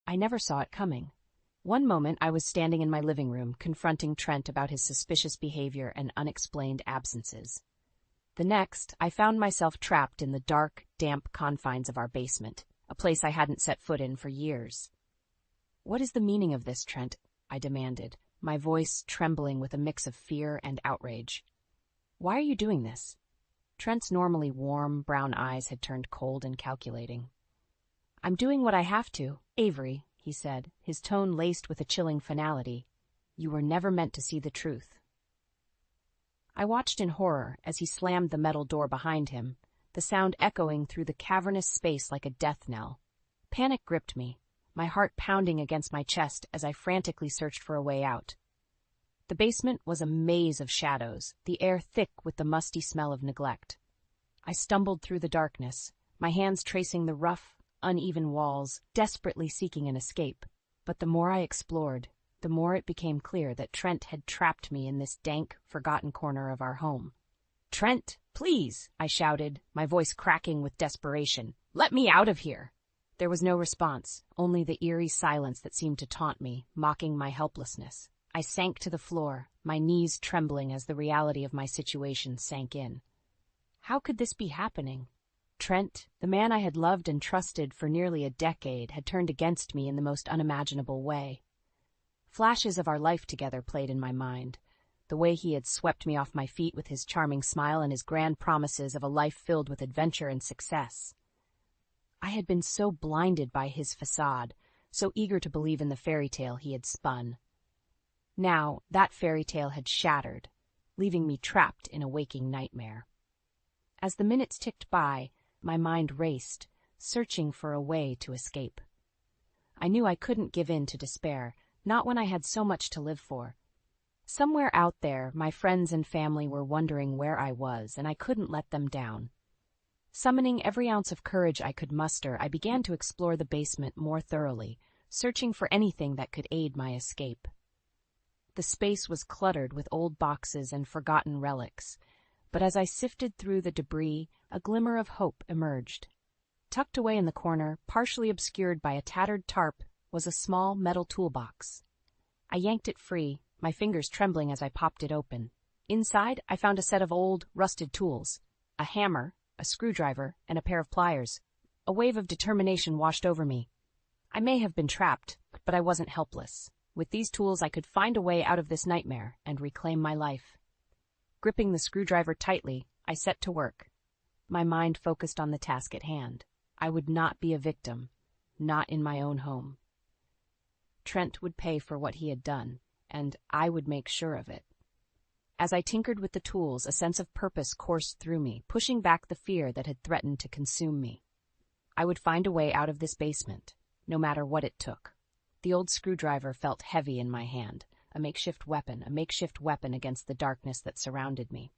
I never saw it coming. One moment I was standing in my living room, confronting Trent about his suspicious behavior and unexplained absences. The next, I found myself trapped in the dark, damp confines of our basement, a place I hadn't set foot in for years. "What is the meaning of this, Trent?" I demanded, my voice trembling with a mix of fear and outrage. "Why are you doing this?" Trent's normally warm, brown eyes had turned cold and calculating. "I'm doing what I have to, Avery," he said, his tone laced with a chilling finality. "You were never meant to see the truth." I watched in horror as he slammed the metal door behind him, the sound echoing through the cavernous space like a death knell. Panic gripped me, my heart pounding against my chest as I frantically searched for a way out. The basement was a maze of shadows, the air thick with the musty smell of neglect. I stumbled through the darkness, my hands tracing the rough, uneven walls, desperately seeking an escape. But the more I explored, the more it became clear that Trent had trapped me in this dank, forgotten corner of our home. "Trent, please!" I shouted, my voice cracking with desperation. "Let me out of here!" There was no response, only the eerie silence that seemed to taunt me, mocking my helplessness. I sank to the floor, my knees trembling as the reality of my situation sank in. How could this be happening? Trent, the man I had loved and trusted for nearly a decade, had turned against me in the most unimaginable way. Flashes of our life together played in my mind, the way he had swept me off my feet with his charming smile and his grand promises of a life filled with adventure and success. I had been so blinded by his facade, so eager to believe in the fairy tale he had spun. Now, that fairy tale had shattered, leaving me trapped in a waking nightmare. As the minutes ticked by, my mind raced, searching for a way to escape. I knew I couldn't give in to despair, not when I had so much to live for. Somewhere out there, my friends and family were wondering where I was, and I couldn't let them down. Summoning every ounce of courage I could muster, I began to explore the basement more thoroughly, searching for anything that could aid my escape. The space was cluttered with old boxes and forgotten relics, but as I sifted through the debris, a glimmer of hope emerged. Tucked away in the corner, partially obscured by a tattered tarp, was a small metal toolbox. I yanked it free, my fingers trembling as I popped it open. Inside, I found a set of old, rusted tools: a hammer, a screwdriver, and a pair of pliers. A wave of determination washed over me. I may have been trapped, but I wasn't helpless. With these tools, I could find a way out of this nightmare and reclaim my life. Gripping the screwdriver tightly, I set to work. My mind focused on the task at hand. I would not be a victim, not in my own home. Trent would pay for what he had done, and I would make sure of it. As I tinkered with the tools, a sense of purpose coursed through me, pushing back the fear that had threatened to consume me. I would find a way out of this basement, no matter what it took. The old screwdriver felt heavy in my hand, a makeshift weapon against the darkness that surrounded me.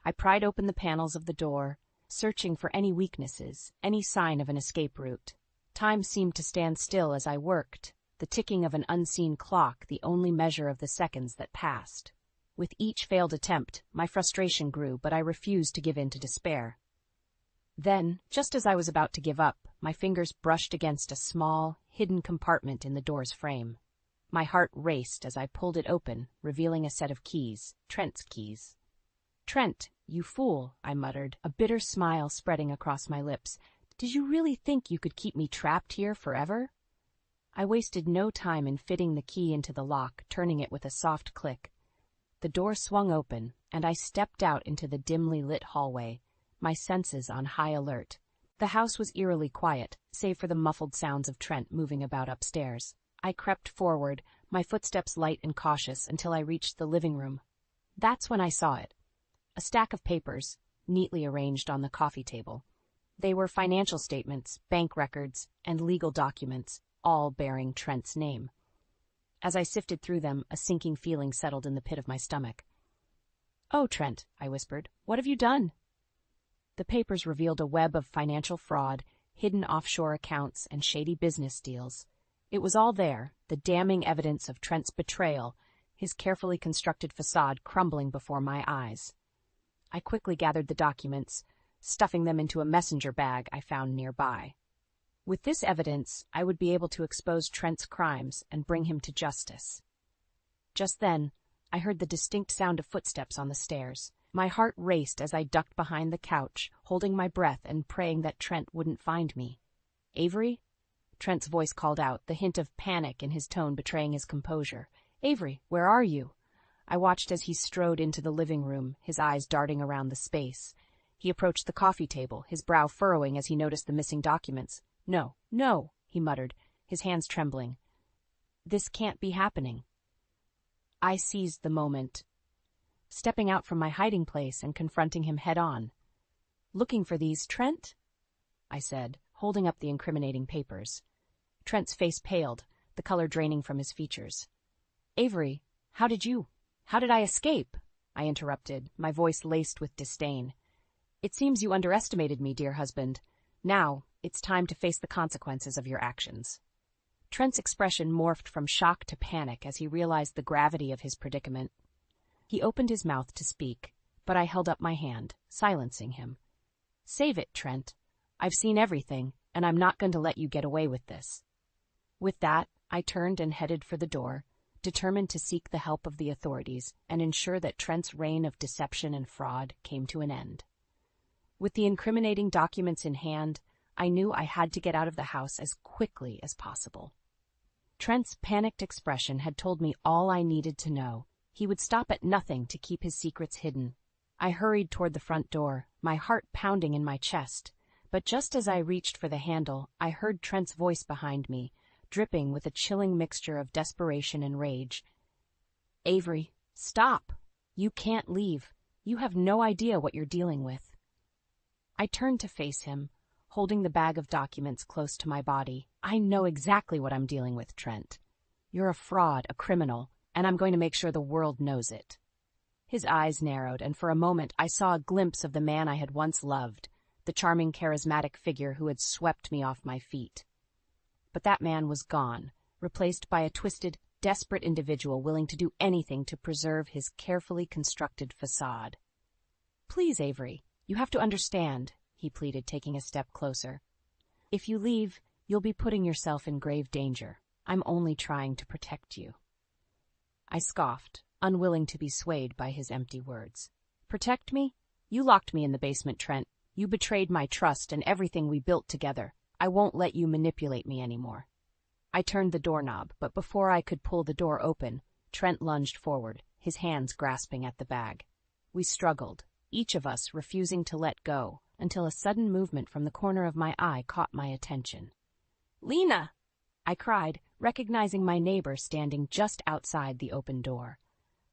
I pried open the panels of the door, searching for any weaknesses, any sign of an escape route. Time seemed to stand still as I worked, the ticking of an unseen clock the only measure of the seconds that passed. With each failed attempt, my frustration grew, but I refused to give in to despair. Then, just as I was about to give up, my fingers brushed against a small, hidden compartment in the door's frame. My heart raced as I pulled it open, revealing a set of keys, Trent's keys. "Trent, you fool," I muttered, a bitter smile spreading across my lips. "Did you really think you could keep me trapped here forever?" I wasted no time in fitting the key into the lock, turning it with a soft click. The door swung open, and I stepped out into the dimly lit hallway, my senses on high alert. The house was eerily quiet, save for the muffled sounds of Trent moving about upstairs. I crept forward, my footsteps light and cautious, until I reached the living room. That's when I saw it. A stack of papers, neatly arranged on the coffee table. They were financial statements, bank records, and legal documents, all bearing Trent's name. As I sifted through them, a sinking feeling settled in the pit of my stomach. "Oh, Trent," I whispered, "what have you done?" The papers revealed a web of financial fraud, hidden offshore accounts, and shady business deals. It was all there, the damning evidence of Trent's betrayal, his carefully constructed facade crumbling before my eyes. I quickly gathered the documents, stuffing them into a messenger bag I found nearby. With this evidence, I would be able to expose Trent's crimes and bring him to justice. Just then, I heard the distinct sound of footsteps on the stairs. My heart raced as I ducked behind the couch, holding my breath and praying that Trent wouldn't find me. "Avery?" Trent's voice called out, the hint of panic in his tone betraying his composure. "Avery, where are you?" I watched as he strode into the living room, his eyes darting around the space. He approached the coffee table, his brow furrowing as he noticed the missing documents. "No, no," he muttered, his hands trembling. "This can't be happening." I seized the moment, stepping out from my hiding place and confronting him head-on. "Looking for these, Trent?" I said, holding up the incriminating papers. Trent's face paled, the color draining from his features. "Avery, how did I escape?" I interrupted, my voice laced with disdain. "It seems you underestimated me, dear husband. Now, it's time to face the consequences of your actions." Trent's expression morphed from shock to panic as he realized the gravity of his predicament. He opened his mouth to speak, but I held up my hand, silencing him. "Save it, Trent. I've seen everything, and I'm not going to let you get away with this." With that, I turned and headed for the door, determined to seek the help of the authorities and ensure that Trent's reign of deception and fraud came to an end. With the incriminating documents in hand, I knew I had to get out of the house as quickly as possible. Trent's panicked expression had told me all I needed to know. He would stop at nothing to keep his secrets hidden. I hurried toward the front door, my heart pounding in my chest. But just as I reached for the handle, I heard Trent's voice behind me, dripping with a chilling mixture of desperation and rage. "Avery, stop! You can't leave. You have no idea what you're dealing with." I turned to face him, holding the bag of documents close to my body. "I know exactly what I'm dealing with, Trent. You're a fraud, a criminal, and I'm going to make sure the world knows it." His eyes narrowed, and for a moment I saw a glimpse of the man I had once loved, the charming, charismatic figure who had swept me off my feet. But that man was gone, replaced by a twisted, desperate individual willing to do anything to preserve his carefully constructed facade. "Please, Avery, you have to understand," he pleaded, taking a step closer. "If you leave, you'll be putting yourself in grave danger. I'm only trying to protect you." I scoffed, unwilling to be swayed by his empty words. "Protect me? You locked me in the basement, Trent. You betrayed my trust and everything we built together. I won't let you manipulate me anymore." I turned the doorknob, but before I could pull the door open, Trent lunged forward, his hands grasping at the bag. We struggled, each of us refusing to let go, until a sudden movement from the corner of my eye caught my attention. "Lena!" I cried, recognizing my neighbor standing just outside the open door.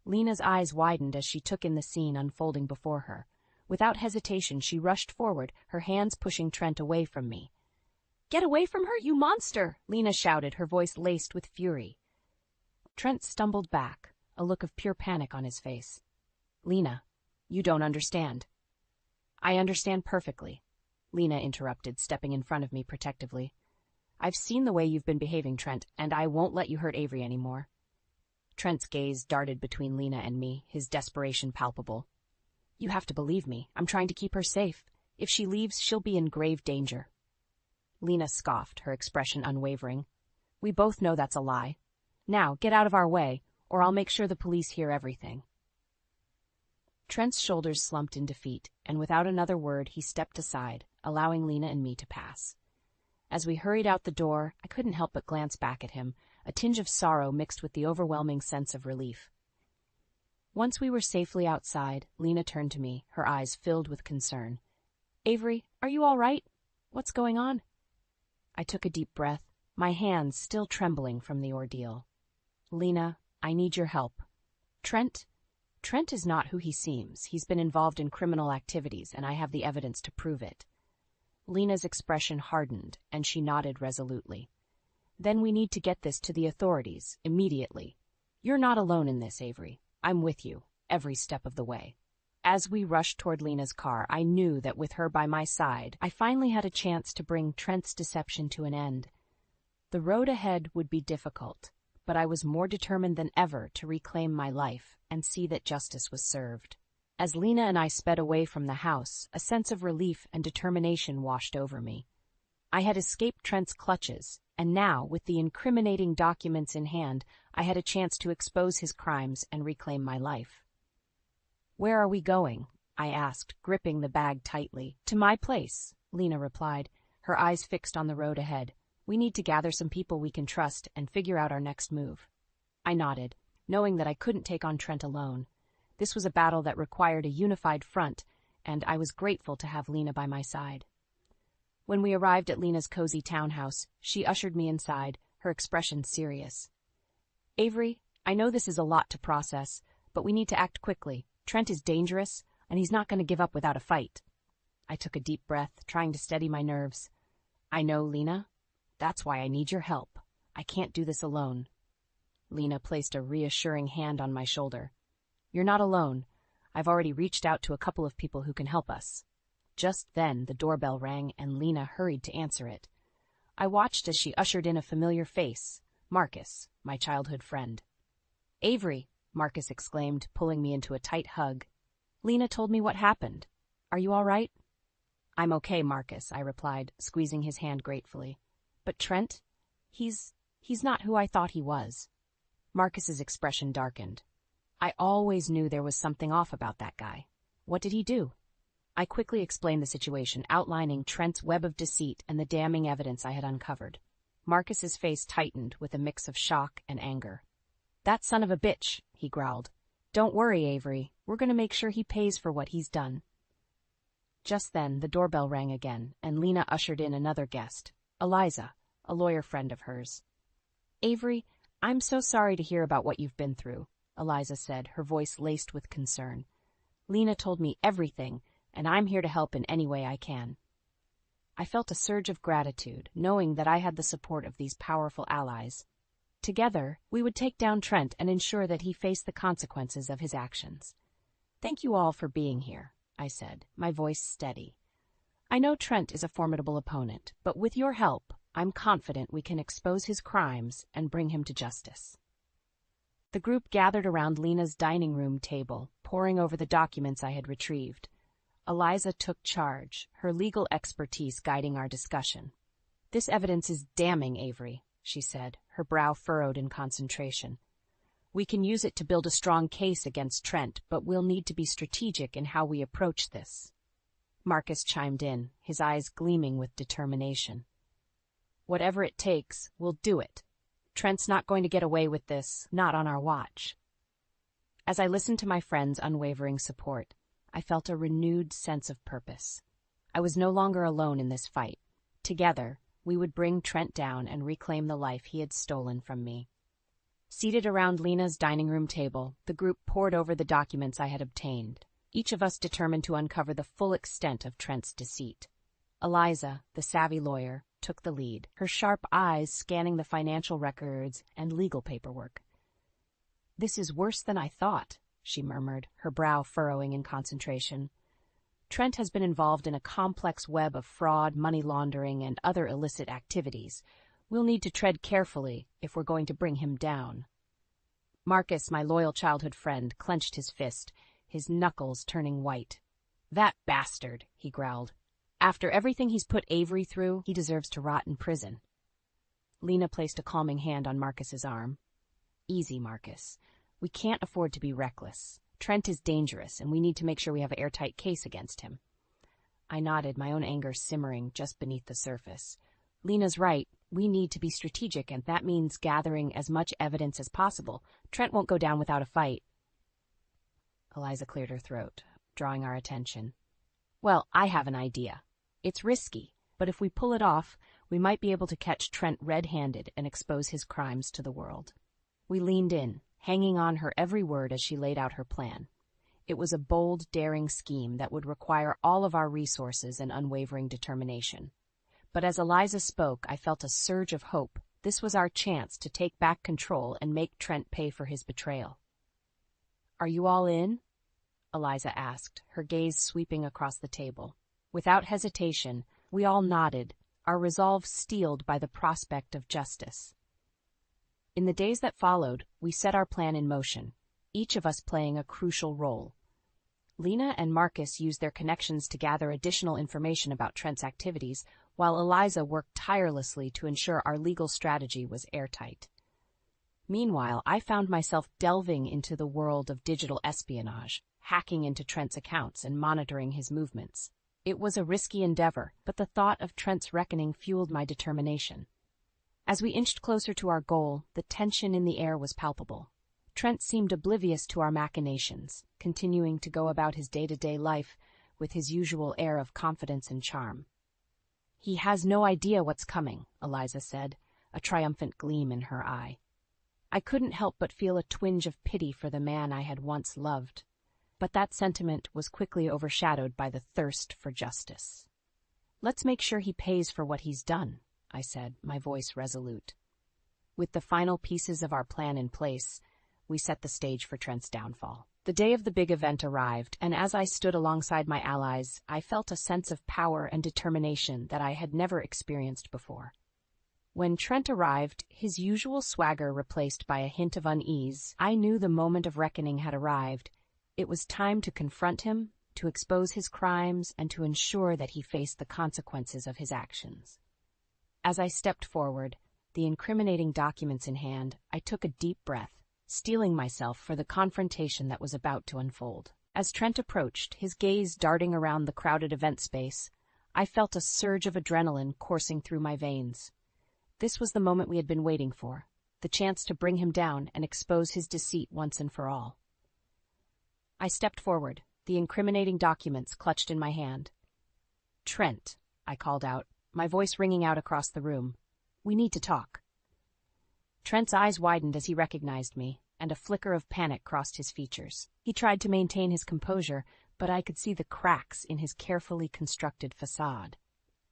Lena's eyes widened as she took in the scene unfolding before her. Without hesitation, she rushed forward, her hands pushing Trent away from me. "Get away from her, you monster!" Lena shouted, her voice laced with fury. Trent stumbled back, a look of pure panic on his face. "Lena, you don't understand." "I understand perfectly," Lena interrupted, stepping in front of me protectively. "I've seen the way you've been behaving, Trent, and I won't let you hurt Avery anymore." Trent's gaze darted between Lena and me, his desperation palpable. "You have to believe me. I'm trying to keep her safe. If she leaves, she'll be in grave danger." Lena scoffed, her expression unwavering. "We both know that's a lie. Now, get out of our way, or I'll make sure the police hear everything." Trent's shoulders slumped in defeat, and without another word he stepped aside, allowing Lena and me to pass. As we hurried out the door, I couldn't help but glance back at him, a tinge of sorrow mixed with the overwhelming sense of relief. Once we were safely outside, Lena turned to me, her eyes filled with concern. "Avery, are you all right? What's going on?" I took a deep breath, my hands still trembling from the ordeal. "Lena, I need your help. Trent is not who he seems. He's been involved in criminal activities, and I have the evidence to prove it." Lena's expression hardened, and she nodded resolutely. "Then we need to get this to the authorities, immediately. You're not alone in this, Avery. I'm with you, every step of the way." As we rushed toward Lena's car, I knew that with her by my side, I finally had a chance to bring Trent's deception to an end. The road ahead would be difficult, but I was more determined than ever to reclaim my life and see that justice was served. As Lena and I sped away from the house, a sense of relief and determination washed over me. I had escaped Trent's clutches, and now, with the incriminating documents in hand, I had a chance to expose his crimes and reclaim my life. "Where are we going?" I asked, gripping the bag tightly. "To my place," Lena replied, her eyes fixed on the road ahead. "We need to gather some people we can trust and figure out our next move." I nodded, knowing that I couldn't take on Trent alone. This was a battle that required a unified front, and I was grateful to have Lena by my side. When we arrived at Lena's cozy townhouse, she ushered me inside, her expression serious. "Avery, I know this is a lot to process, but we need to act quickly. Trent is dangerous, and he's not going to give up without a fight." I took a deep breath, trying to steady my nerves. "I know, Lena. That's why I need your help. I can't do this alone." Lena placed a reassuring hand on my shoulder. "You're not alone. I've already reached out to a couple of people who can help us." Just then, the doorbell rang, and Lena hurried to answer it. I watched as she ushered in a familiar face, Marcus, my childhood friend. "Avery," Marcus exclaimed, pulling me into a tight hug. "Lena told me what happened. Are you all right?" "I'm okay, Marcus," I replied, squeezing his hand gratefully. "But Trent? He's not who I thought he was." Marcus's expression darkened. "I always knew there was something off about that guy. What did he do?" I quickly explained the situation, outlining Trent's web of deceit and the damning evidence I had uncovered. Marcus's face tightened with a mix of shock and anger. "That son of a bitch," he growled. "Don't worry, Avery. We're going to make sure he pays for what he's done." Just then, the doorbell rang again, and Lena ushered in another guest, Eliza, a lawyer friend of hers. "Avery, I'm so sorry to hear about what you've been through," Eliza said, her voice laced with concern. "Lena told me everything, and I'm here to help in any way I can." I felt a surge of gratitude, knowing that I had the support of these powerful allies. Together, we would take down Trent and ensure that he faced the consequences of his actions. "Thank you all for being here," I said, my voice steady. "I know Trent is a formidable opponent, but with your help, I'm confident we can expose his crimes and bring him to justice." The group gathered around Lena's dining room table, poring over the documents I had retrieved. Eliza took charge, her legal expertise guiding our discussion. "This evidence is damning, Avery," she said, her brow furrowed in concentration. "We can use it to build a strong case against Trent, but we'll need to be strategic in how we approach this." Marcus chimed in, his eyes gleaming with determination. "Whatever it takes, we'll do it. Trent's not going to get away with this, not on our watch." As I listened to my friend's unwavering support, I felt a renewed sense of purpose. I was no longer alone in this fight. Together, we would bring Trent down and reclaim the life he had stolen from me. Seated around Lena's dining room table, the group pored over the documents I had obtained, each of us determined to uncover the full extent of Trent's deceit. Eliza, the savvy lawyer, took the lead, her sharp eyes scanning the financial records and legal paperwork. "This is worse than I thought," she murmured, her brow furrowing in concentration. "Trent has been involved in a complex web of fraud, money laundering, and other illicit activities. We'll need to tread carefully if we're going to bring him down." Marcus, my loyal childhood friend, clenched his fist, his knuckles turning white. "That bastard," he growled. "After everything he's put Avery through, he deserves to rot in prison." Lena placed a calming hand on Marcus's arm. "Easy, Marcus. We can't afford to be reckless. Trent is dangerous, and we need to make sure we have an airtight case against him." I nodded, my own anger simmering just beneath the surface. Lena's right. We need to be strategic, and that means gathering as much evidence as possible. Trent won't go down without a fight. Eliza cleared her throat, drawing our attention. "Well, I have an idea. It's risky, but if we pull it off, we might be able to catch Trent red-handed and expose his crimes to the world." We leaned in, hanging on her every word as she laid out her plan. It was a bold, daring scheme that would require all of our resources and unwavering determination. But as Eliza spoke, I felt a surge of hope. This was our chance to take back control and make Trent pay for his betrayal. "Are you all in?" Eliza asked, her gaze sweeping across the table. Without hesitation, we all nodded, our resolve steeled by the prospect of justice. In the days that followed, we set our plan in motion, each of us playing a crucial role. Lena and Marcus used their connections to gather additional information about Trent's activities, while Eliza worked tirelessly to ensure our legal strategy was airtight. Meanwhile, I found myself delving into the world of digital espionage, hacking into Trent's accounts and monitoring his movements. It was a risky endeavor, but the thought of Trent's reckoning fueled my determination. As we inched closer to our goal, the tension in the air was palpable. Trent seemed oblivious to our machinations, continuing to go about his day-to-day life with his usual air of confidence and charm. "He has no idea what's coming," Eliza said, a triumphant gleam in her eye. I couldn't help but feel a twinge of pity for the man I had once loved. But that sentiment was quickly overshadowed by the thirst for justice. "Let's make sure he pays for what he's done," I said, my voice resolute. With the final pieces of our plan in place, we set the stage for Trent's downfall. The day of the big event arrived, and as I stood alongside my allies, I felt a sense of power and determination that I had never experienced before. When Trent arrived, his usual swagger replaced by a hint of unease, I knew the moment of reckoning had arrived. It was time to confront him, to expose his crimes, and to ensure that he faced the consequences of his actions. As I stepped forward, the incriminating documents in hand, I took a deep breath, steeling myself for the confrontation that was about to unfold. As Trent approached, his gaze darting around the crowded event space, I felt a surge of adrenaline coursing through my veins. This was the moment we had been waiting for, the chance to bring him down and expose his deceit once and for all. I stepped forward, the incriminating documents clutched in my hand. "Trent," I called out, my voice ringing out across the room. "We need to talk." Trent's eyes widened as he recognized me, and a flicker of panic crossed his features. He tried to maintain his composure, but I could see the cracks in his carefully constructed facade.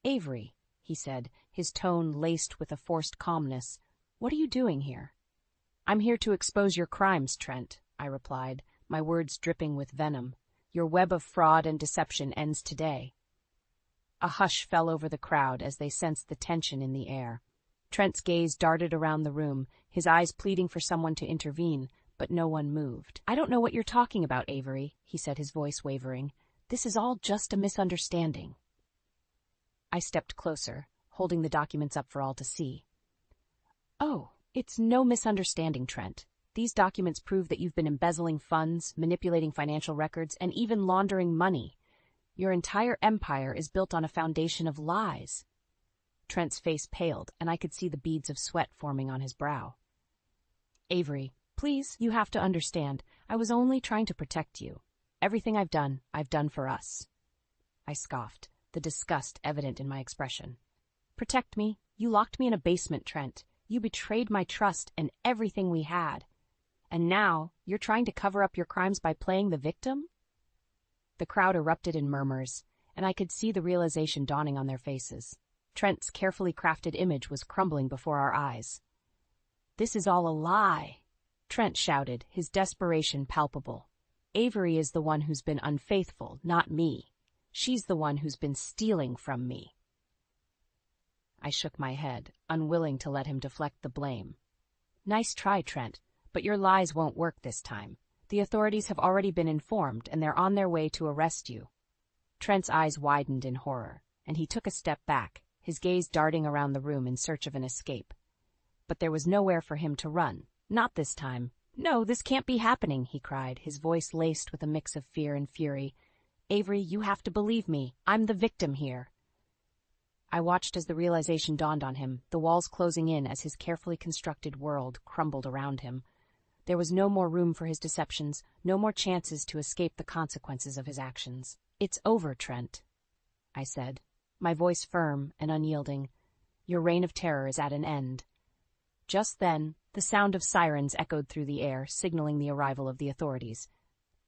"Avery," he said, his tone laced with a forced calmness, "what are you doing here?" "I'm here to expose your crimes, Trent," I replied, my words dripping with venom. "Your web of fraud and deception ends today." A hush fell over the crowd as they sensed the tension in the air. Trent's gaze darted around the room, his eyes pleading for someone to intervene, but no one moved. "I don't know what you're talking about, Avery," he said, his voice wavering. "This is all just a misunderstanding." I stepped closer, holding the documents up for all to see. "Oh, it's no misunderstanding, Trent. These documents prove that you've been embezzling funds, manipulating financial records, and even laundering money. Your entire empire is built on a foundation of lies." Trent's face paled, and I could see the beads of sweat forming on his brow. "Avery, please, you have to understand. I was only trying to protect you. Everything I've done for us." I scoffed, the disgust evident in my expression. "Protect me? You locked me in a basement, Trent. You betrayed my trust and everything we had. And now, you're trying to cover up your crimes by playing the victim?" The crowd erupted in murmurs, and I could see the realization dawning on their faces. Trent's carefully crafted image was crumbling before our eyes. "This is all a lie," Trent shouted, his desperation palpable. "Avery is the one who's been unfaithful, not me. She's the one who's been stealing from me." I shook my head, unwilling to let him deflect the blame. "Nice try, Trent, but your lies won't work this time. The authorities have already been informed, and they're on their way to arrest you." Trent's eyes widened in horror, and he took a step back, his gaze darting around the room in search of an escape. But there was nowhere for him to run. Not this time. "No, this can't be happening," he cried, his voice laced with a mix of fear and fury. "Avery, you have to believe me. I'm the victim here." I watched as the realization dawned on him, the walls closing in as his carefully constructed world crumbled around him. There was no more room for his deceptions, no more chances to escape the consequences of his actions. "It's over, Trent," I said, my voice firm and unyielding. "Your reign of terror is at an end." Just then, the sound of sirens echoed through the air, signaling the arrival of the authorities.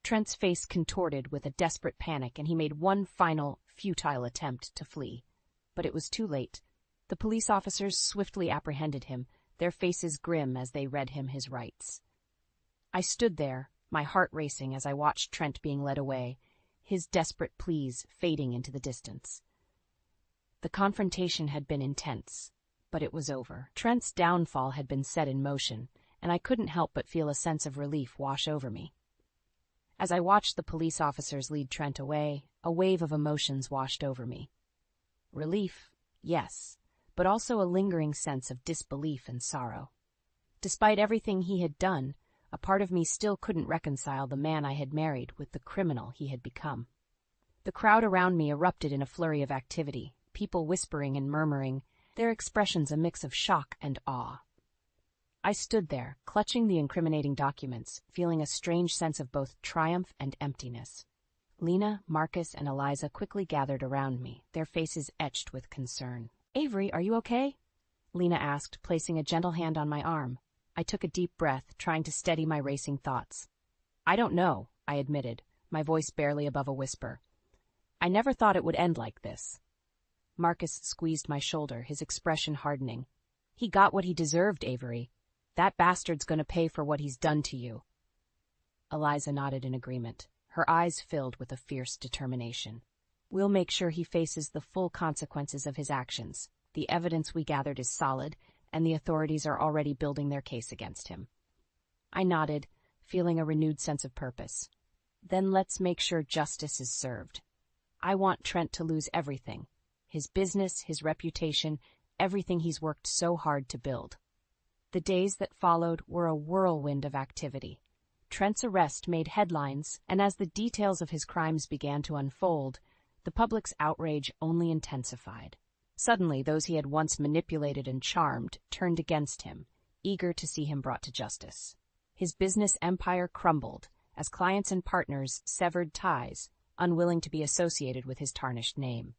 Trent's face contorted with a desperate panic, and he made one final, futile attempt to flee. But it was too late. The police officers swiftly apprehended him, their faces grim as they read him his rights. I stood there, my heart racing as I watched Trent being led away, his desperate pleas fading into the distance. The confrontation had been intense, but it was over. Trent's downfall had been set in motion, and I couldn't help but feel a sense of relief wash over me. As I watched the police officers lead Trent away, a wave of emotions washed over me. Relief, yes, but also a lingering sense of disbelief and sorrow. Despite everything he had done, a part of me still couldn't reconcile the man I had married with the criminal he had become. The crowd around me erupted in a flurry of activity, people whispering and murmuring, their expressions a mix of shock and awe. I stood there, clutching the incriminating documents, feeling a strange sense of both triumph and emptiness. Lena, Marcus, and Eliza quickly gathered around me, their faces etched with concern. "Avery, are you okay?" Lena asked, placing a gentle hand on my arm. I took a deep breath, trying to steady my racing thoughts. "I don't know," I admitted, my voice barely above a whisper. "I never thought it would end like this." Marcus squeezed my shoulder, his expression hardening. "He got what he deserved, Avery. That bastard's gonna pay for what he's done to you." Eliza nodded in agreement, her eyes filled with a fierce determination. "We'll make sure he faces the full consequences of his actions. The evidence we gathered is solid, and the authorities are already building their case against him." I nodded, feeling a renewed sense of purpose. "Then let's make sure justice is served. I want Trent to lose everything. His business, his reputation, everything he's worked so hard to build." The days that followed were a whirlwind of activity. Trent's arrest made headlines, and as the details of his crimes began to unfold, the public's outrage only intensified. Suddenly, those he had once manipulated and charmed turned against him, eager to see him brought to justice. His business empire crumbled as clients and partners severed ties, unwilling to be associated with his tarnished name.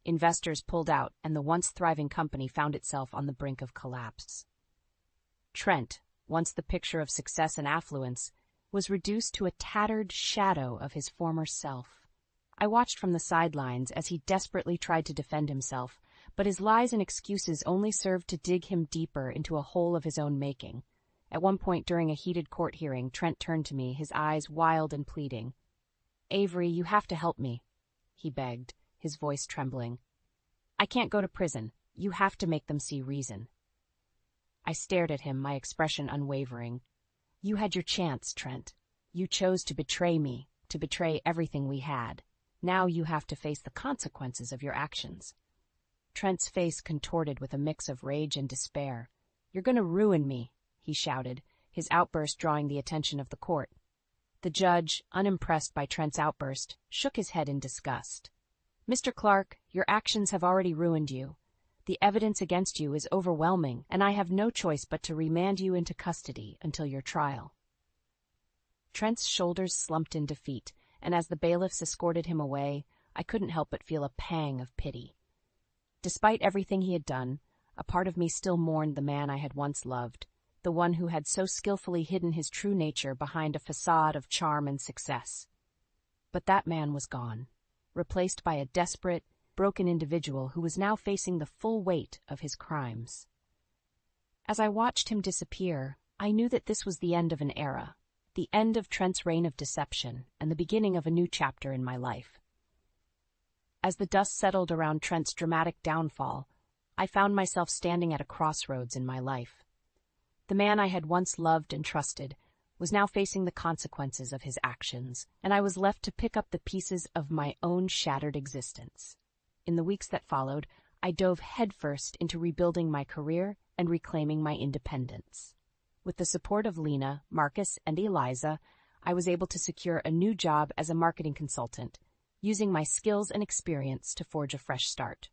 Investors pulled out, and the once thriving company found itself on the brink of collapse. Trent, once the picture of success and affluence, was reduced to a tattered shadow of his former self. I watched from the sidelines as he desperately tried to defend himself, but his lies and excuses only served to dig him deeper into a hole of his own making. At one point during a heated court hearing, Trent turned to me, his eyes wild and pleading. "Avery, you have to help me," he begged, his voice trembling. "I can't go to prison. You have to make them see reason." I stared at him, my expression unwavering. "You had your chance, Trent. You chose to betray me, to betray everything we had. Now you have to face the consequences of your actions." Trent's face contorted with a mix of rage and despair. "You're going to ruin me," he shouted, his outburst drawing the attention of the court. The judge, unimpressed by Trent's outburst, shook his head in disgust. "Mr. Clark, your actions have already ruined you. The evidence against you is overwhelming, and I have no choice but to remand you into custody until your trial." Trent's shoulders slumped in defeat, and as the bailiffs escorted him away, I couldn't help but feel a pang of pity. Despite everything he had done, a part of me still mourned the man I had once loved, the one who had so skillfully hidden his true nature behind a facade of charm and success. But that man was gone, replaced by a desperate, broken individual who was now facing the full weight of his crimes. As I watched him disappear, I knew that this was the end of an era, the end of Trent's reign of deception, and the beginning of a new chapter in my life. As the dust settled around Trent's dramatic downfall, I found myself standing at a crossroads in my life. The man I had once loved and trusted was now facing the consequences of his actions, and I was left to pick up the pieces of my own shattered existence. In the weeks that followed, I dove headfirst into rebuilding my career and reclaiming my independence. With the support of Lena, Marcus, and Eliza, I was able to secure a new job as a marketing consultant, using my skills and experience to forge a fresh start.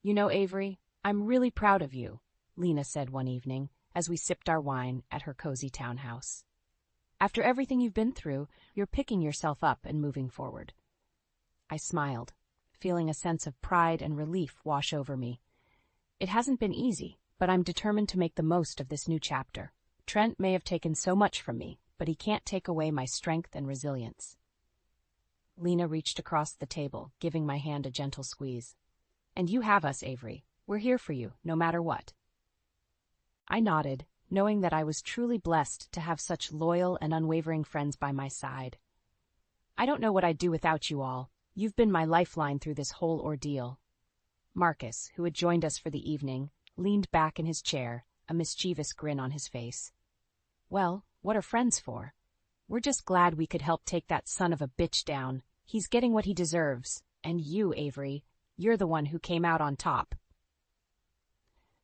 "You know, Avery, I'm really proud of you," Lena said one evening as we sipped our wine at her cozy townhouse. "After everything you've been through, you're picking yourself up and moving forward." I smiled, feeling a sense of pride and relief wash over me. It hasn't been easy, but I'm determined to make the most of this new chapter. Trent may have taken so much from me, but he can't take away my strength and resilience. Lena reached across the table, giving my hand a gentle squeeze. "And you have us, Avery. We're here for you, no matter what." I nodded, knowing that I was truly blessed to have such loyal and unwavering friends by my side. "I don't know what I'd do without you all. You've been my lifeline through this whole ordeal." Marcus, who had joined us for the evening, leaned back in his chair, a mischievous grin on his face. "Well, what are friends for? We're just glad we could help take that son of a bitch down. He's getting what he deserves. And you, Avery, you're the one who came out on top."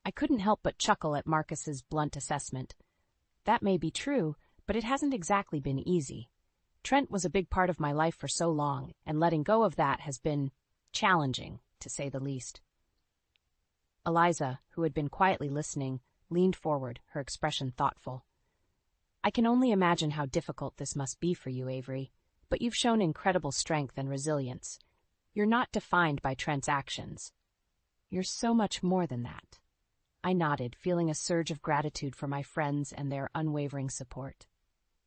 I couldn't help but chuckle at Marcus's blunt assessment. That may be true, but it hasn't exactly been easy. Trent was a big part of my life for so long, and letting go of that has been challenging, to say the least. Eliza, who had been quietly listening, leaned forward, her expression thoughtful. I can only imagine how difficult this must be for you, Avery, but you've shown incredible strength and resilience. You're not defined by Trent's actions. You're so much more than that. I nodded, feeling a surge of gratitude for my friends and their unwavering support.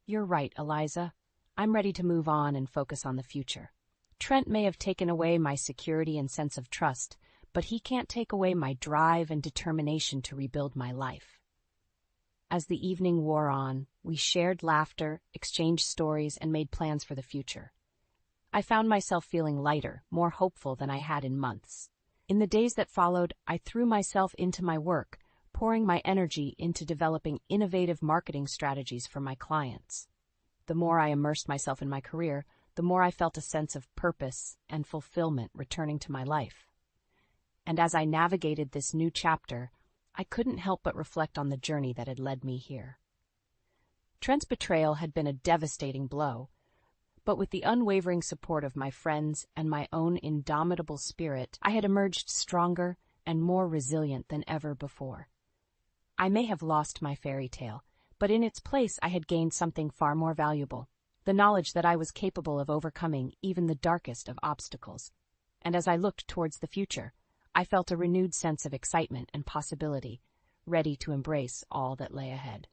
You're right, Eliza. I'm ready to move on and focus on the future. Trent may have taken away my security and sense of trust, but he can't take away my drive and determination to rebuild my life. As the evening wore on, we shared laughter, exchanged stories, and made plans for the future. I found myself feeling lighter, more hopeful than I had in months. In the days that followed, I threw myself into my work, pouring my energy into developing innovative marketing strategies for my clients. The more I immersed myself in my career, the more I felt a sense of purpose and fulfillment returning to my life. And as I navigated this new chapter, I couldn't help but reflect on the journey that had led me here. Trent's betrayal had been a devastating blow, but with the unwavering support of my friends and my own indomitable spirit, I had emerged stronger and more resilient than ever before. I may have lost my fairy tale, but in its place I had gained something far more valuable, the knowledge that I was capable of overcoming even the darkest of obstacles. And as I looked towards the future, I felt a renewed sense of excitement and possibility, ready to embrace all that lay ahead.